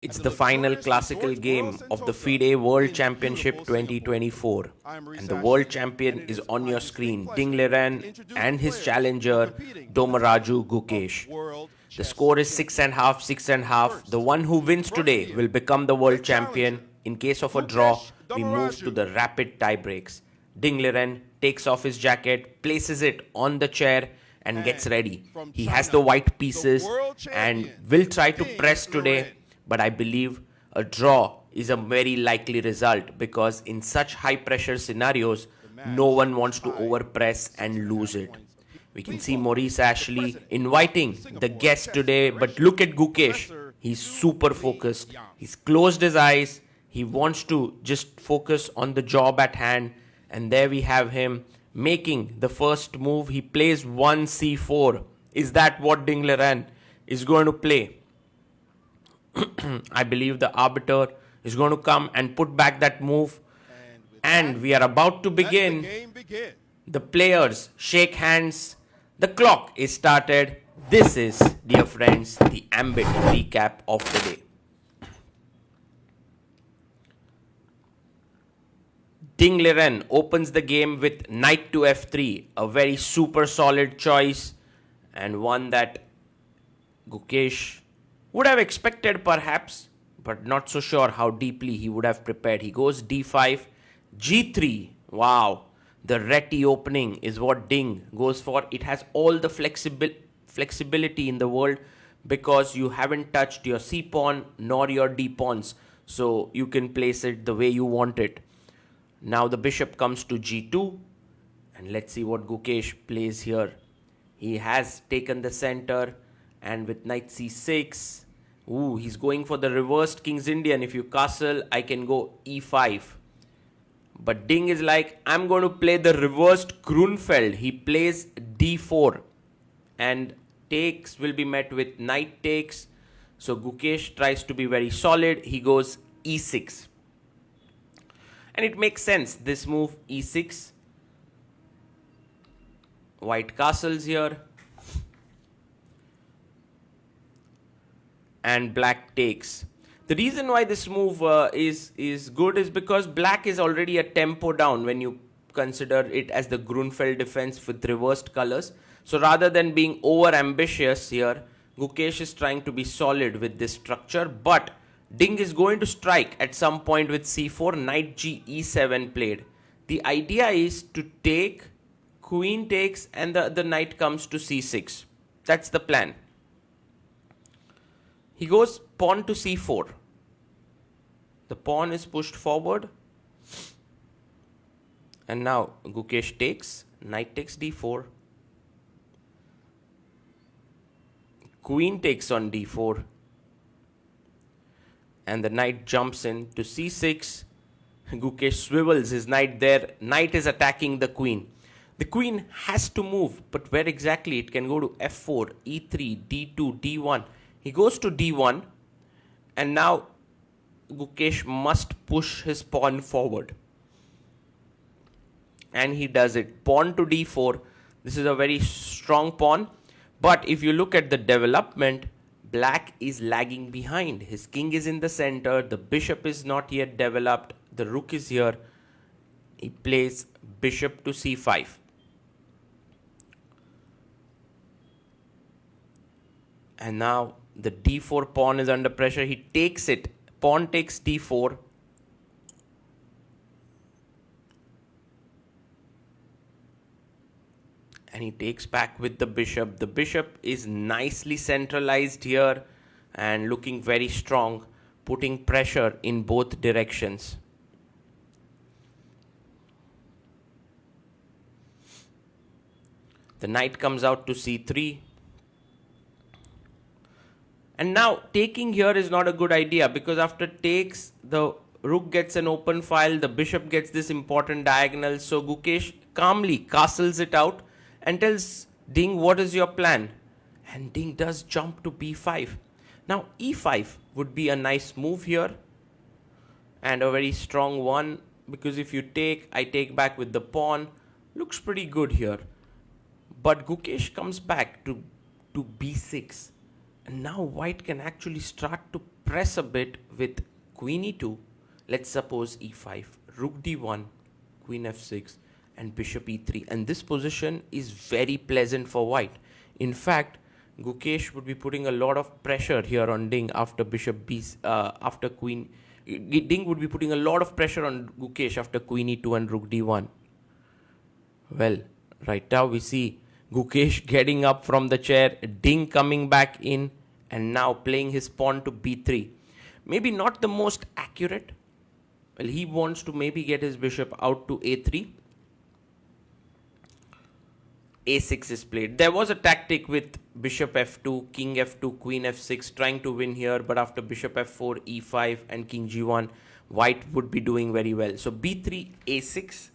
It's the final classical game of the FIDE World Championship 2024, and the world champion is on your screen, Ding Liren and his challenger, Domaraju Gukesh. The score is 6.5, 6.5. The one who wins today will become the world champion. In case of a draw, we move to the rapid tie breaks. Ding Liren takes off his jacket, places it on the chair, and gets ready. He has the white pieces and will try to press today, but I believe a draw is a very likely result because in such high pressure scenarios, no one wants to overpress and lose it. We can see Maurice Ashley inviting the guest today, but look at Gukesh. He's super focused. He's closed his eyes. He wants to just focus on the job at hand. And there we have him making the first move. He plays 1c4. Is that what Ding Liren is going to play? I believe the arbiter is going to come and put back that move. And we are about to begin. The players shake hands. The clock is started. This is, dear friends, the Ambit recap of the day. Ding Liren opens the game with knight to f3, a very super solid choice and one that Gukesh would have expected perhaps, but not so sure how deeply he would have prepared. He goes d5, g3. Wow, the Reti opening is what Ding goes for. It has all the flexibility in the world because you haven't touched your c pawn nor your d pawns, so you can place it the way you want it. Now the bishop comes to g2, and let's see what Gukesh plays here. He has taken the center, and with knight c6, he's going for the reversed King's Indian. If you castle, I can go e5. But Ding is like, I'm going to play the reversed Grunfeld. He plays d4, and takes will be met with knight takes. So Gukesh tries to be very solid. He goes e6. And it makes sense, this move, e6. White castles here. And black takes. The reason why this move is good is because black is already a tempo down when you consider it as the Grunfeld defense with reversed colors. So rather than being over ambitious here, Gukesh is trying to be solid with this structure, but Ding is going to strike at some point with c4, knight g e7 played. The idea is to take, queen takes, and the knight comes to c6. That's the plan. He goes pawn to c4. The pawn is pushed forward. And now Gukesh takes, knight takes d4. Queen takes on d4. And the knight jumps in to c6. Gukesh swivels his knight there. Knight is attacking the queen. The queen has to move, but where exactly? It can go to f4, e3, d2, d1. He goes to d1, and now Gukesh must push his pawn forward. And he does it. Pawn to d4. This is a very strong pawn. But if you look at the development, black is lagging behind. His king is in the center. The bishop is not yet developed. The rook is here. He plays bishop to c5. And now the d4 pawn is under pressure. He takes it. Pawn takes d4. And he takes back with the bishop. The bishop is nicely centralized here and looking very strong, putting pressure in both directions. The knight comes out to c3. And now taking here is not a good idea because after takes, the rook gets an open file, the bishop gets this important diagonal. So Gukesh calmly castles it out and tells Ding, what is your plan? And Ding does jump to b5. Now e5 would be a nice move here and a very strong one because if you take, I take back with the pawn. Looks pretty good here. But Gukesh comes back to b6. And now white can actually start to press a bit with queen e2. Let's suppose e5, rook d1, queen f6, and bishop e3. And this position is very pleasant for white. In fact, Gukesh would be putting a lot of pressure here on Ding after bishop b, after queen. Ding would be putting a lot of pressure on Gukesh after queen e2 and rook d1. Well, right now we see Gukesh getting up from the chair, Ding coming back in, and now playing his pawn to b3. Maybe not the most accurate. Well, he wants to maybe get his bishop out to a3. a6 is played. There was a tactic with bishop f2, king f2, queen f6 trying to win here, but after bishop f4, e5 and king g1, white would be doing very well. So b3, a6.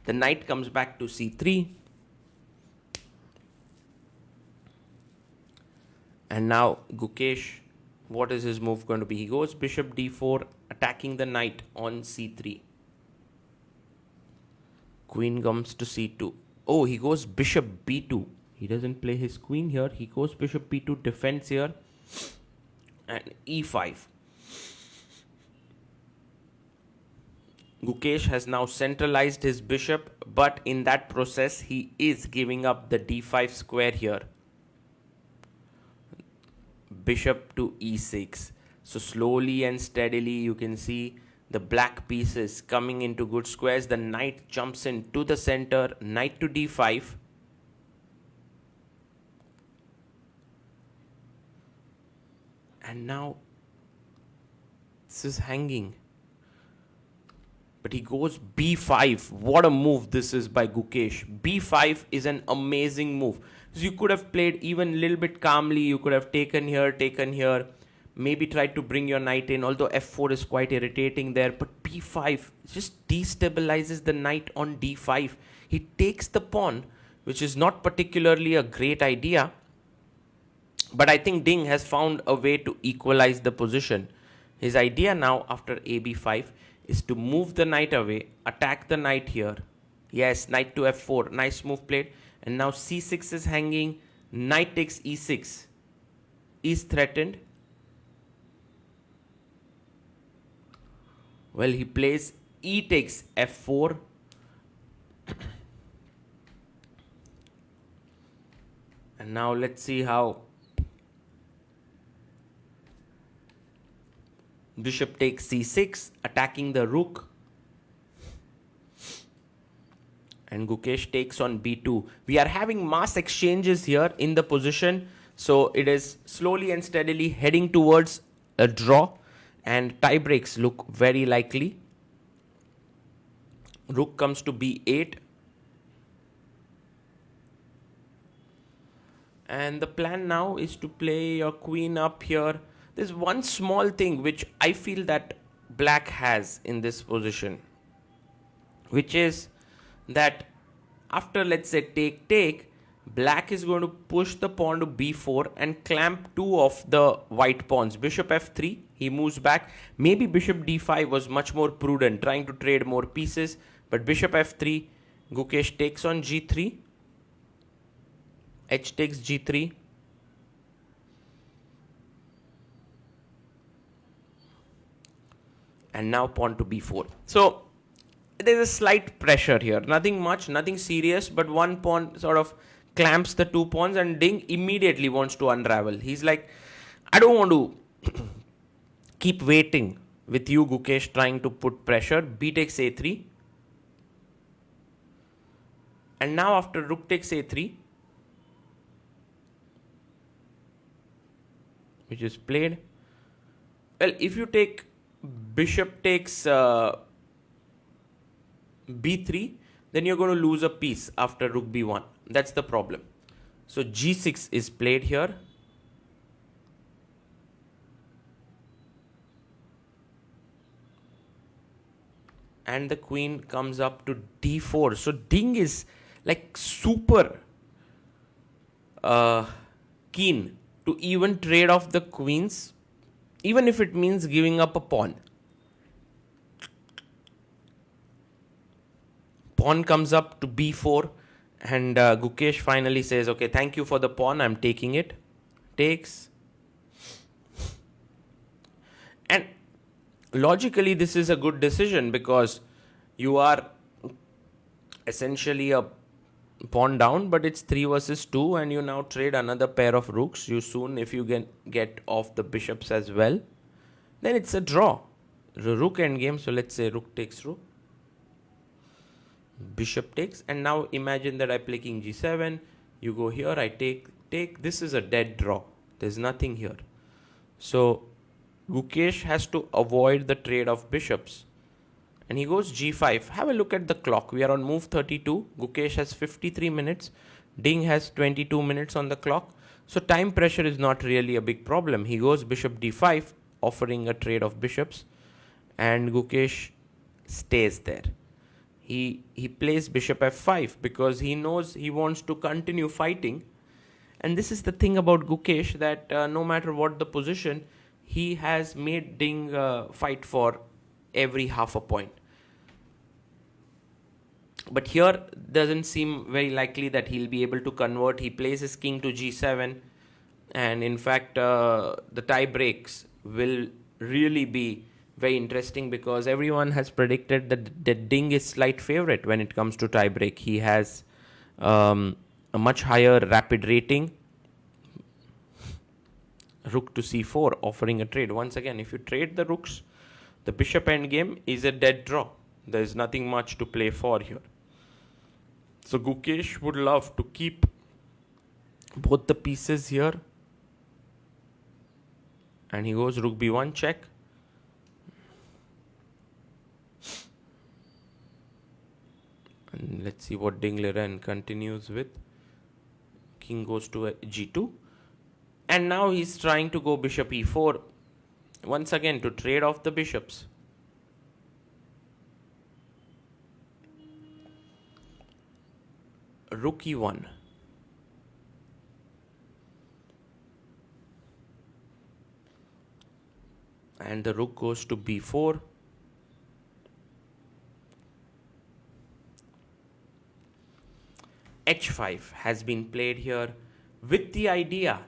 The knight comes back to c3. And now Gukesh, what is his move going to be? He goes bishop d4, attacking the knight on c3. Queen comes to c2. Oh, he goes bishop b2. He doesn't play his queen here. He goes bishop b2, defends here. And e5. Gukesh has now centralized his bishop, but in that process, he is giving up the d5 square here. Bishop to e6. So slowly and steadily you can see the black pieces coming into good squares. The knight jumps in to the center, knight to d5. And now this is hanging. But he goes b5. What a move this is by Gukesh. b5 is an amazing move. So you could have played even a little bit calmly. You could have taken here, maybe tried to bring your knight in, although f4 is quite irritating there. But b5 just destabilizes the knight on d5. He takes the pawn, which is not particularly a great idea. But I think Ding has found a way to equalize the position. His idea now after ab5 is to move the knight away, attack the knight here. Yes, knight to f4. Nice move played. And now c6 is hanging. Knight takes e6. Is threatened. Well, he plays e takes f4. And now let's see how bishop takes c6, attacking the rook. And Gukesh takes on b2. We are having mass exchanges here in the position. So it is slowly and steadily heading towards a draw. And tie breaks look very likely. Rook comes to b8. And the plan now is to play your queen up here. There's one small thing which I feel that black has in this position, which is that after, let's say, take, black is going to push the pawn to b4 and clamp two of the white pawns. Bishop f3, he moves back. Maybe bishop d5 was much more prudent, trying to trade more pieces. But bishop f3, Gukesh takes on g3. H takes g3. And now pawn to b4. So there's a slight pressure here. Nothing much, nothing serious, but one pawn sort of clamps the two pawns and Ding immediately wants to unravel. He's like, I don't want to keep waiting with you, Gukesh, trying to put pressure. B takes a3. And now after rook takes a3, which is played. Well, if you take bishop takes b3, then you're going to lose a piece after rook b1. That's the problem. So g6 is played here. And the queen comes up to d4. So Ding is like super keen to even trade off the queens, even if it means giving up a pawn. Pawn comes up to b4 and Gukesh finally says, okay, thank you for the pawn, I'm taking it. Takes. And logically, this is a good decision because you are essentially a pawn down, but it's 3 versus 2, and you now trade another pair of rooks. You soon, if you get off the bishops as well, then it's a draw. The rook endgame, so let's say rook takes rook, bishop takes, and now imagine that I play king g7, you go here, I take, this is a dead draw. There's nothing here. So Gukesh has to avoid the trade of bishops. And he goes g5. Have a look at the clock. We are on move 32. Gukesh has 53 minutes. Ding has 22 minutes on the clock. So time pressure is not really a big problem. He goes bishop d5, offering a trade of bishops. And Gukesh stays there. He plays bishop f5 because he knows he wants to continue fighting. And this is the thing about Gukesh, that no matter what the position, he has made Ding fight for every half a point. But here doesn't seem very likely that he'll be able to convert. He plays his king to g7, and in fact the tie breaks will really be very interesting because everyone has predicted that Ding is slight favorite when it comes to tie break. He has a much higher rapid rating. Rook to c4, offering a trade. Once again, if you trade the rooks, the bishop endgame is a dead draw. There is nothing much to play for here. So Gukesh would love to keep both the pieces here. And he goes rook b1 check. And let's see what Ding Liren continues with. King goes to g2. And now he's trying to go bishop e4. Once again, to trade off the bishops. Rook e1. And the rook goes to b4. h5 has been played here with the idea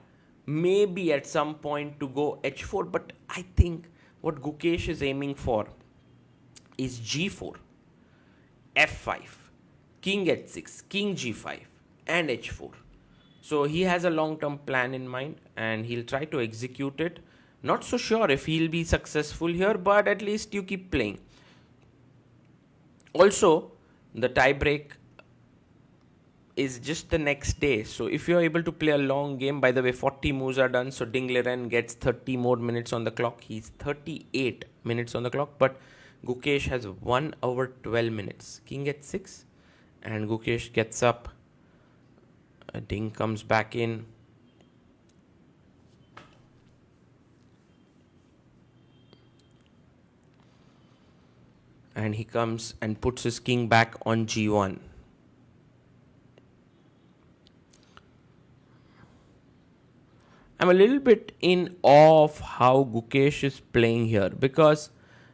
maybe at some point to go h4, but I think what Gukesh is aiming for is g4, f5, king h6, king g5 and h4. So he has a long-term plan in mind and he'll try to execute it. Not so sure if he'll be successful here, but at least you keep playing. Also, the tie break is just the next day. So if you're able to play a long game, by the way, 40 moves are done. So Ding Liren gets 30 more minutes on the clock. He's 38 minutes on the clock, but Gukesh has 1 hour 12 minutes. King h6 and Gukesh gets up. Ding comes back in. And he comes and puts his king back on g1. I'm a little bit in awe of how Gukesh is playing here because,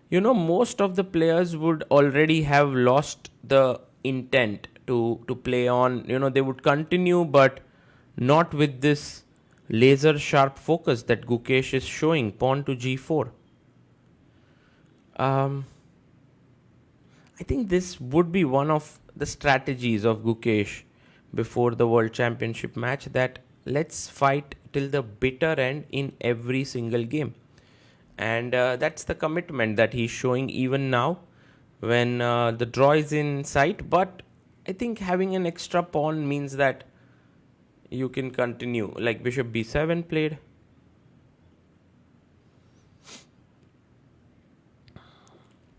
you know, most of the players would already have lost the intent to play on. You know, they would continue, but not with this laser sharp focus that Gukesh is showing. Pawn to g4. I think this would be one of the strategies of Gukesh before the World Championship match, that let's fight till the bitter end in every single game. And that's the commitment that he's showing even now when the draw is in sight. But I think having an extra pawn means that you can continue. Like bishop b7 played.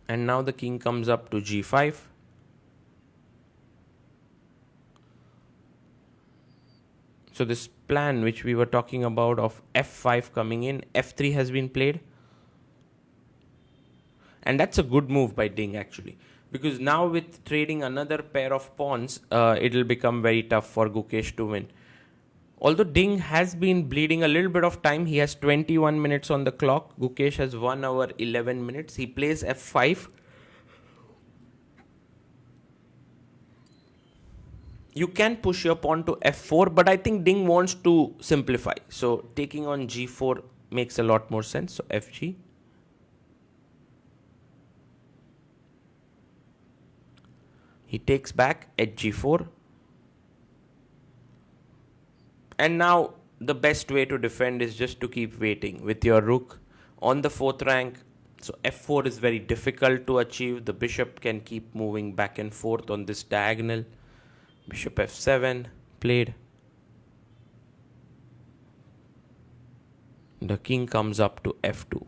And now the king comes up to g5. So this plan which we were talking about of f5 coming in, f3 has been played. And that's a good move by Ding actually. Because now with trading another pair of pawns, it'll become very tough for Gukesh to win. Although Ding has been bleeding a little bit of time, he has 21 minutes on the clock. Gukesh has 1 hour 11 minutes. He plays f5. You can push your pawn to f4, but I think Ding wants to simplify. So taking on g4 makes a lot more sense. So fg. He takes back at g4. And now the best way to defend is just to keep waiting with your rook on the 4th rank. So f4 is very difficult to achieve. The bishop can keep moving back and forth on this diagonal. Bishop f7 played. The king comes up to f2.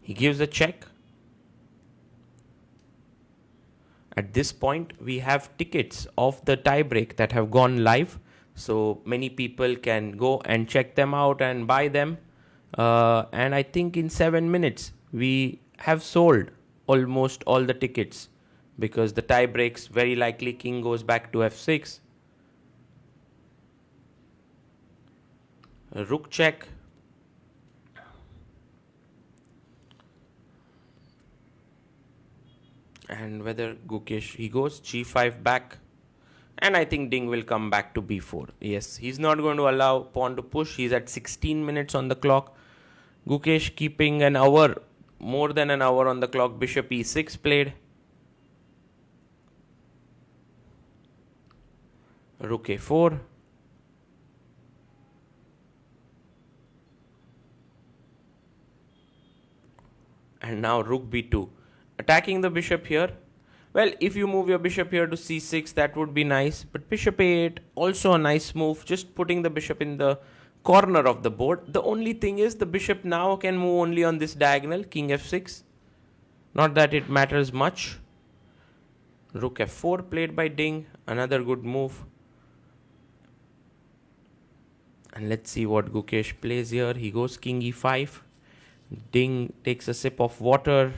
He gives a check. At this point, we have tickets of the tiebreak that have gone live. So many people can go and check them out and buy them. And I think in 7 minutes, we have sold almost all the tickets, because the tie breaks, very likely king goes back to f6. Rook check. And whether Gukesh, he goes g5 back. And I think Ding will come back to b4. Yes, he's not going to allow pawn to push. He's at 16 minutes on the clock. Gukesh keeping an hour, more than an hour on the clock. Bishop e6 played. Rook a4. And now rook b2. Attacking the bishop here. Well, if you move your bishop here to c6, that would be nice. But bishop a8, also a nice move. Just putting the bishop in the corner of the board. The only thing is the bishop now can move only on this diagonal, king f6. Not that it matters much. Rook f4 played by Ding. Another good move. And let's see what Gukesh plays here. He goes king e5. Ding takes a sip of water.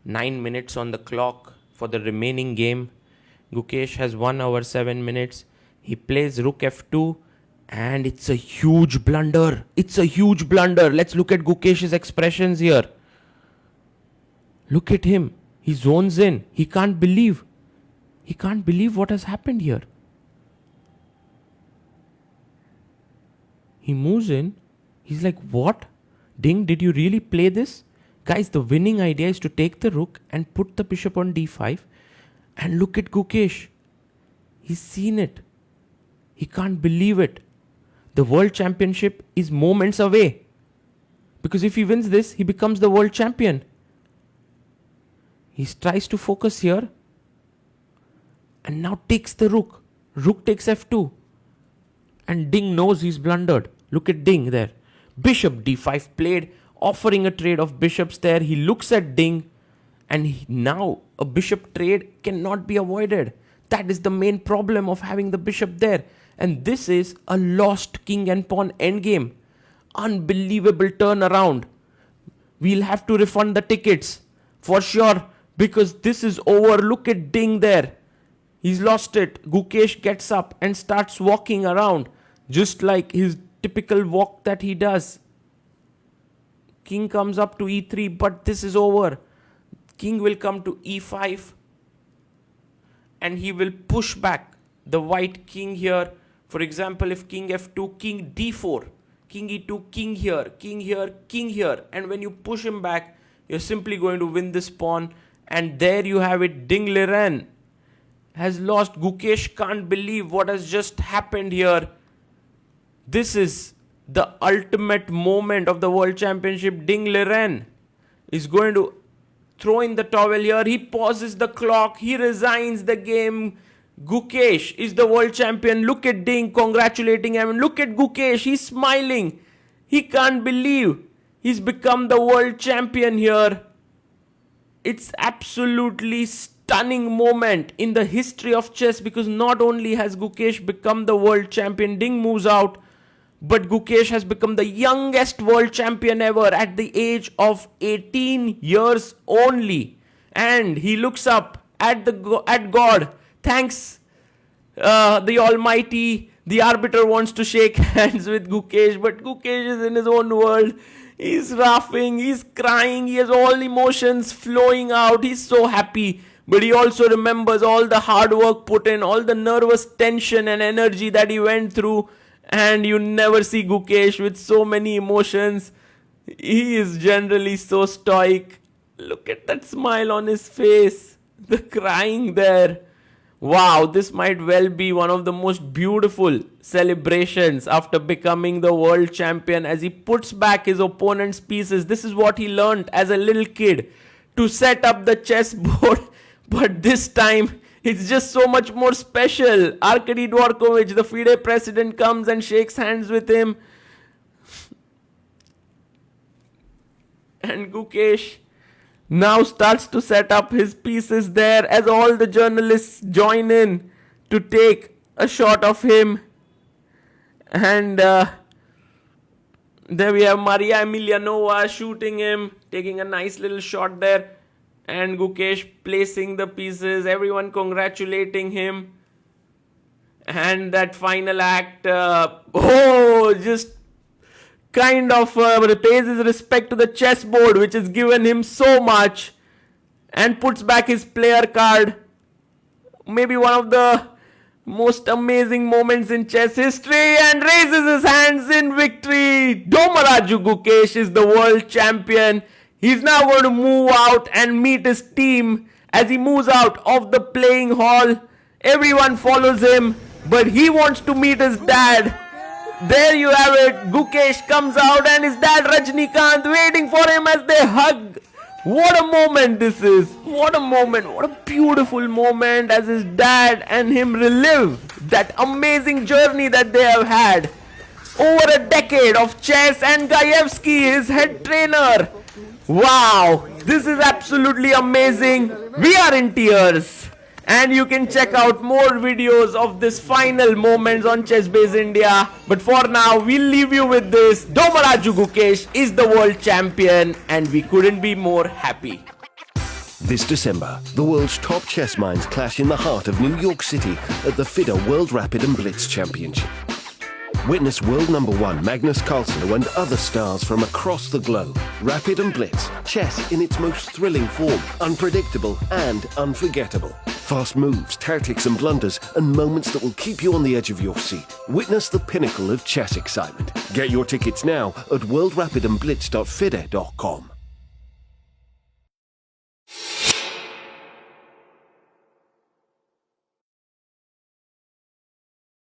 9 minutes on the clock for the remaining game. Gukesh has 1 hour 7 minutes. He plays rook f2. And it's a huge blunder. It's a huge blunder. Let's look at Gukesh's expressions here. Look at him. He zones in. He can't believe. He can't believe what has happened here. He moves in. He's like, what? Ding, did you really play this? Guys, the winning idea is to take the rook and put the bishop on d5. And look at Gukesh. He's seen it. He can't believe it. The world championship is moments away. Because if he wins this, he becomes the world champion. He tries to focus here. And now takes the rook. Rook takes f2. And Ding knows he's blundered. Look at Ding there. Bishop d5 played, offering a trade of bishops there. He looks at Ding. And now a bishop trade cannot be avoided. That is the main problem of having the bishop there. And this is a lost king and pawn endgame. Unbelievable turnaround. We'll have to refund the tickets for sure, because this is over. Look at Ding there. He's lost it. Gukesh gets up and starts walking around, just like his typical walk that he does. King comes up to e3, but this is over. King will come to e5. And he will push back the white king here. For example, if king f2, king d4, king e2, king here, king here, king here. And when you push him back, you're simply going to win this pawn. And there you have it. Ding Liren has lost. Gukesh can't believe what has just happened here. This is the ultimate moment of the World Championship. Ding Liren is going to throw in the towel here. He pauses the clock. He resigns the game. Gukesh is the world champion. Look at Ding congratulating him. Look at Gukesh. He's smiling. He can't believe he's become the world champion here. It's absolutely stunning moment in the history of chess, because not only has Gukesh become the world champion, Ding moves out, but Gukesh has become the youngest world champion ever at the age of 18 years only. And he looks up at God. Thanks, the Almighty. The arbiter wants to shake hands with Gukesh, but Gukesh is in his own world. He's laughing, he's crying, he has all emotions flowing out. He's so happy, but he also remembers all the hard work put in, all the nervous tension and energy that he went through. And you never see Gukesh with so many emotions. He is generally so stoic. Look at that smile on his face. The crying there. Wow, this might well be one of the most beautiful celebrations after becoming the world champion as he puts back his opponent's pieces. This is what he learned as a little kid, to set up the chessboard. But this time, it's just so much more special. Arkady Dvorkovich, the FIDE president, comes and shakes hands with him. And Gukesh now starts to set up his pieces there as all the journalists join in to take a shot of him. And there we have Maria Emelianova shooting him, taking a nice little shot there. And Gukesh placing the pieces, everyone congratulating him. And that final act, just kind of pays his respect to the chessboard, which has given him so much, and puts back his player card. Maybe one of the most amazing moments in chess history, and raises his hands in victory. Domaraju Gukesh is the world champion. He's now going to move out and meet his team. As he moves out of the playing hall, everyone follows him, but he wants to meet his dad. There you have it. Gukesh comes out and his dad Rajnikant waiting for him as they hug. What a moment this is. What a moment. What a beautiful moment as his dad and him relive that amazing journey that they have had. Over a decade of chess, and Gayevsky, his head trainer. Wow, this is absolutely amazing. We are in tears. And you can check out more videos of this final moments on ChessBase India. But for now, we'll leave you with this. Domaraju Gukesh is the world champion, and we couldn't be more happy. This December, the world's top chess minds clash in the heart of New York City at the FIDE World Rapid and Blitz Championship. Witness world number one Magnus Carlsen and other stars from across the globe. Rapid and Blitz, chess in its most thrilling form, unpredictable and unforgettable. Fast moves, tactics and blunders, and moments that will keep you on the edge of your seat. Witness the pinnacle of chess excitement. Get your tickets now at worldrapidandblitz.fide.com.